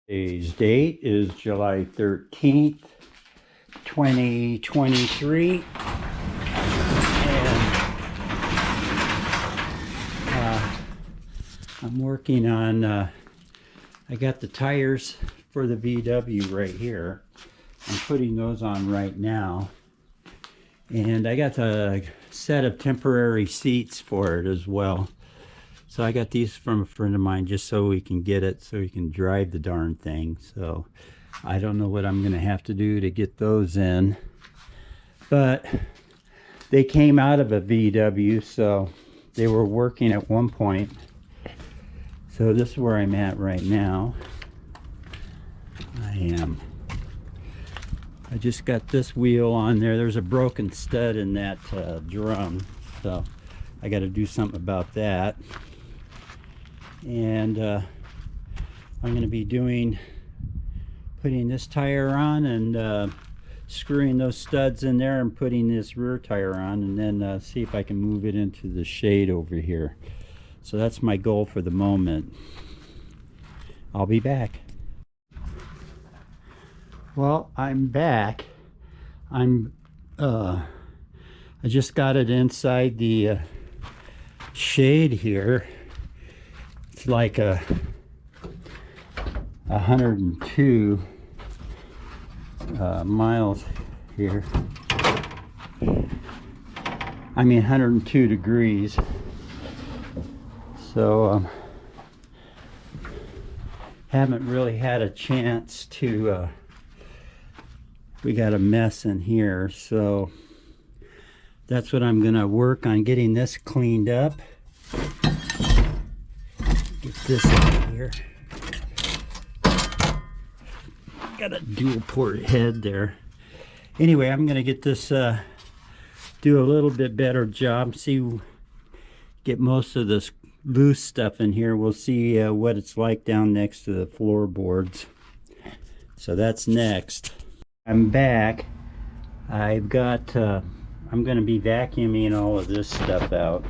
Today's date is July 13th, 2023. And I'm working on, I got the tires for the VW right here. I'm putting those on right now. And I got a set of temporary seats for it as well. So I got these from a friend of mine just so we can get it, so we can drive the darn thing. So I don't know what I'm going to have to do to get those in. But they came out of a VW, so they were working at one point. So this is where I'm at right now. I just got this wheel on there. There's a broken stud in that drum, so I got to do something about that. And I'm going to be putting this tire on and screwing those studs in there and putting this rear tire on, and then see if I can move it into the shade over here. So that's my goal for the moment. I'll be back. Well, I'm back. I just got it inside the shade here. It's like 102 miles here. I mean 102 degrees. So haven't really had a chance to we got a mess in here, so that's what I'm gonna work on, getting this cleaned up. Get this out here. Got a dual port head there. Anyway, I'm gonna get this do a little bit better job, get most of this loose stuff in here. We'll see what it's like down next to the floorboards. So that's next. I'm back. I've got I'm going to be vacuuming all of this stuff out.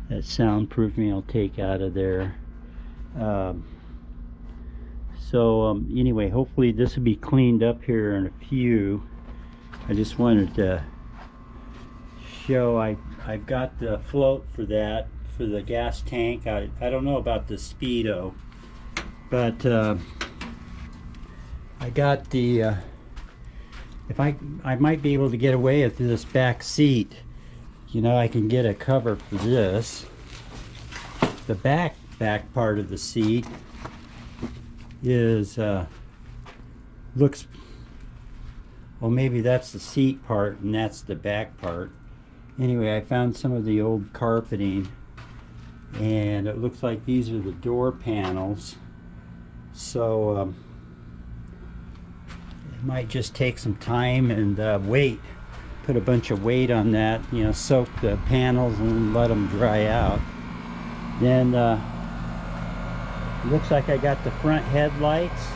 That soundproofing I'll take out of there. Anyway, hopefully this will be cleaned up here in a few. I just wanted to show I've got the float for that, for the gas tank. I don't know about the Speedo, but I got the I might be able to get away with this back seat. You know, I can get a cover for this. The back part of the seat is looks, well, maybe that's the seat part and that's the back part. Anyway, I found some of the old carpeting and it looks like these are the door panels. So might just take some time and put a bunch of weight on that, you know, soak the panels and let them dry out. Then looks like I got the front headlights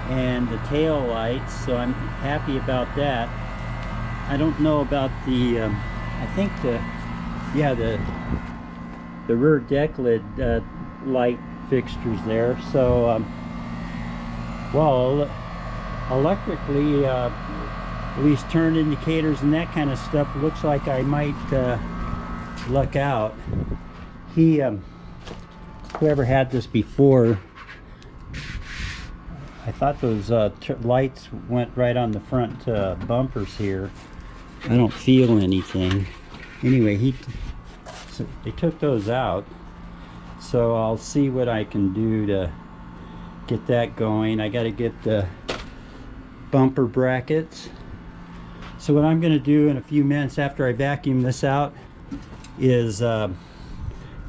and the tail lights, so I'm happy about that. I don't know about the I think the rear deck lid light fixtures there. So well, electrically, at least turn indicators and that kind of stuff, looks like I might luck out. Whoever had this before, I thought those lights went right on the front bumpers here. I don't feel anything. Anyway, they took those out, so I'll see what I can do to get that going. I got to get the bumper brackets. So what I'm going to do in a few minutes after I vacuum this out is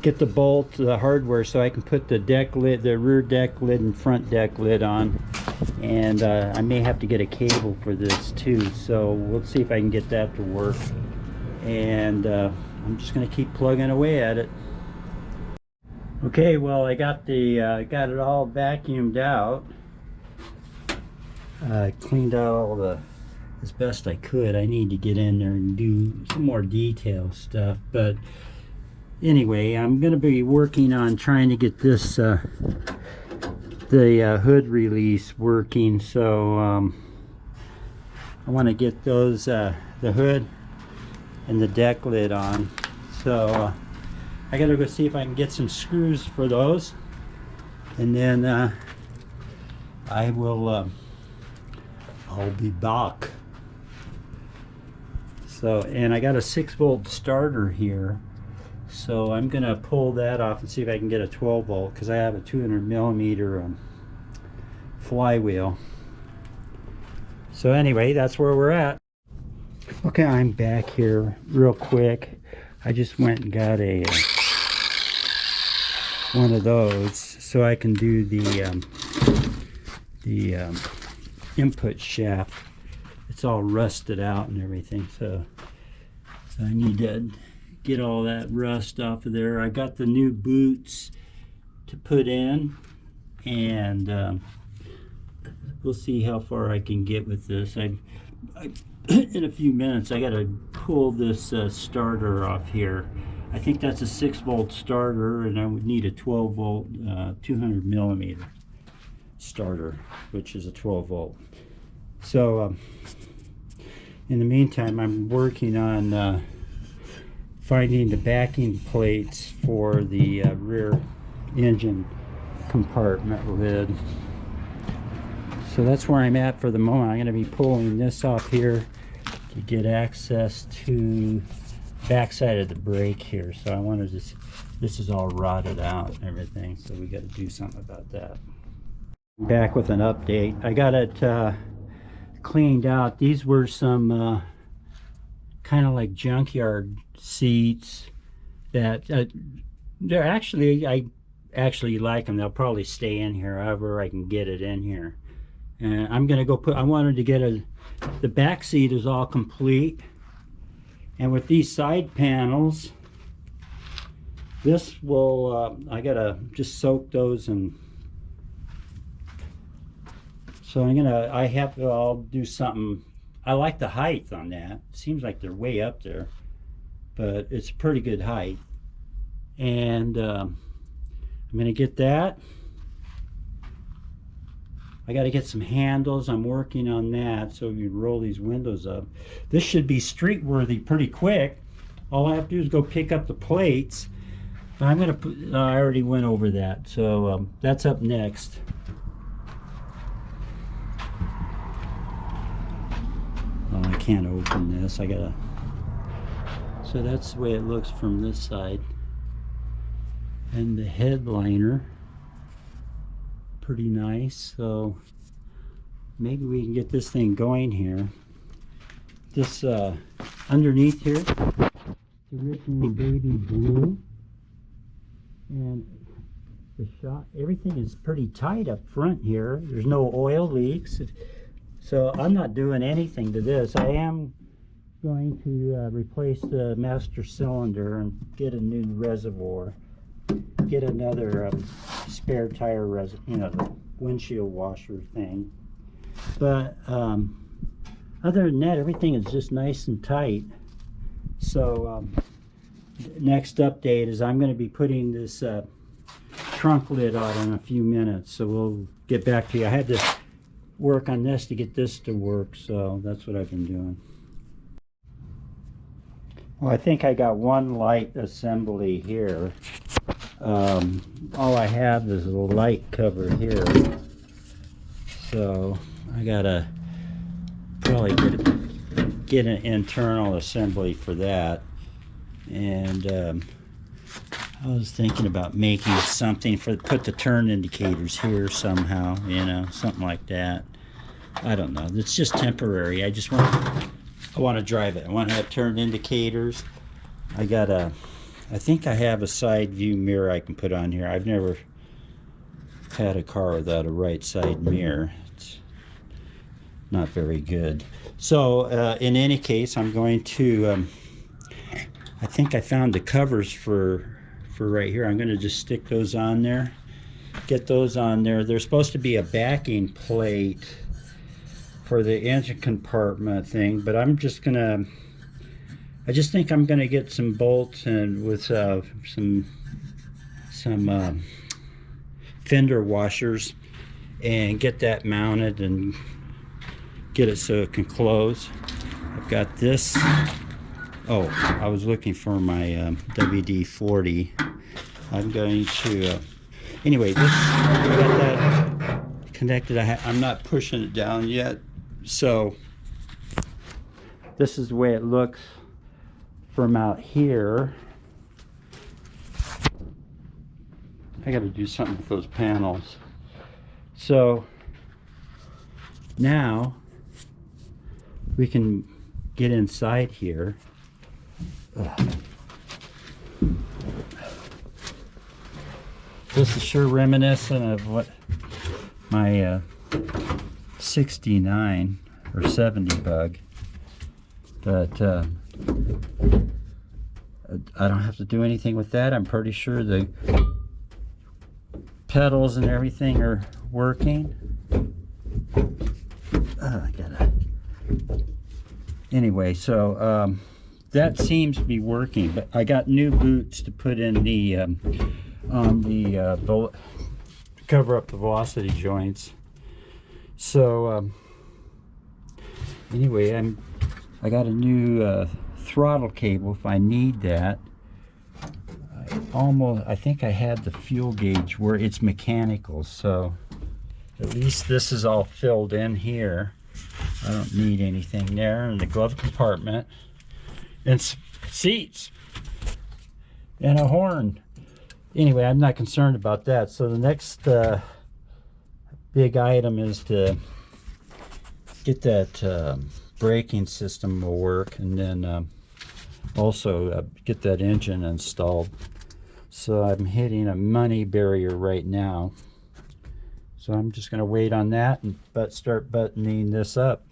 get the hardware, so I can put the deck lid, the rear deck lid and front deck lid on. And I may have to get a cable for this too, so we'll see if I can get that to work. And I'm just going to keep plugging away at it. Okay, well, I got it all vacuumed out. Cleaned out all as best I could. I need to get in there and do some more detail stuff, but anyway, I'm going to be working on trying to get this the hood release working, so I want to get those the hood and the deck lid on. So I gotta go see if I can get some screws for those, and then I will I'll be back. So, and I got a 6-volt starter here, so I'm gonna pull that off and see if I can get a 12-volt, because I have a 200mm flywheel. So anyway, that's where we're at. Okay, I'm back here real quick. I just went and got a one of those so I can do the input shaft. It's all rusted out and everything, so I need to get all that rust off of there. I got the new boots to put in, and we'll see how far I can get with this. I in a few minutes I gotta pull this starter off here. I think that's a 6-volt starter, and I would need a 12-volt 200mm starter, which is a 12-volt. So in the meantime, I'm working on finding the backing plates for the rear engine compartment lid. So that's where I'm at for the moment. I'm going to be pulling this off here to get access to the backside of the brake here. So I wanted to see, this is all rotted out and everything, so we got to do something about that. Back with an update. I got it cleaned out. These were some kind of like junkyard seats that they're actually, I actually like them. They'll probably stay in here however I can get it in here. And I'm gonna go put, I wanted to get the back seat is all complete, and with these side panels, this will I gotta just soak those, and so I'll do something. I like the height on that. Seems like they're way up there, but it's a pretty good height. And I'm gonna get that. I got to get some handles. I'm working on that, so you roll these windows up. This should be street worthy pretty quick. All I have to do is go pick up the plates. I'm gonna put, I already went over that, so that's up next. Oh, I can't open this. I gotta. So that's the way it looks from this side. And the headliner, pretty nice. So maybe we can get this thing going here. This underneath here, the original baby blue, and the shot, everything is pretty tight up front here. There's no oil leaks, so I'm not doing anything to this. I am going to replace the master cylinder and get a new reservoir, get another spare tire the windshield washer thing. But other than that, everything is just nice and tight. So next update is I'm going to be putting this trunk lid on in a few minutes, so we'll get back to you. I had to work on this to get this to work, so that's what I've been doing. Well, I think I got one light assembly here. All I have is a light cover here, so I gotta probably get an internal assembly for that. And I was thinking about making something put the turn indicators here somehow, you know, something like that. I don't know, it's just temporary. I want to drive it. I want to have turn indicators. I think I have a side view mirror I can put on here. I've never had a car without a right side mirror. It's not very good. So in any case, I'm going to I think I found the covers for right here. I'm going to just stick those on there, get those on there. There's supposed to be a backing plate for the engine compartment thing, but I just think I'm gonna get some bolts and with some fender washers and get that mounted and get it so it can close. I've got this. Oh, I was looking for my WD-40. I'm going to anyway, this, I got that connected. I'm not pushing it down yet, so this is the way it looks from out here. I got to do something with those panels. So now we can get inside here. This is sure reminiscent of what my 69 or 70 bug, but I don't have to do anything with that. I'm pretty sure the pedals and everything are working. Anyway, so that seems to be working, but I got new boots to put in the on the cover up the velocity joints. So anyway, I got a new throttle cable if I need that. I think I had the fuel gauge where it's mechanical, so at least this is all filled in here. I don't need anything there. In the glove compartment, and seats and a horn. Anyway, I'm not concerned about that. So the next big item is to get that braking system to work, and then also get that engine installed. So I'm hitting a money barrier right now, so I'm just going to wait on that and start buttoning this up.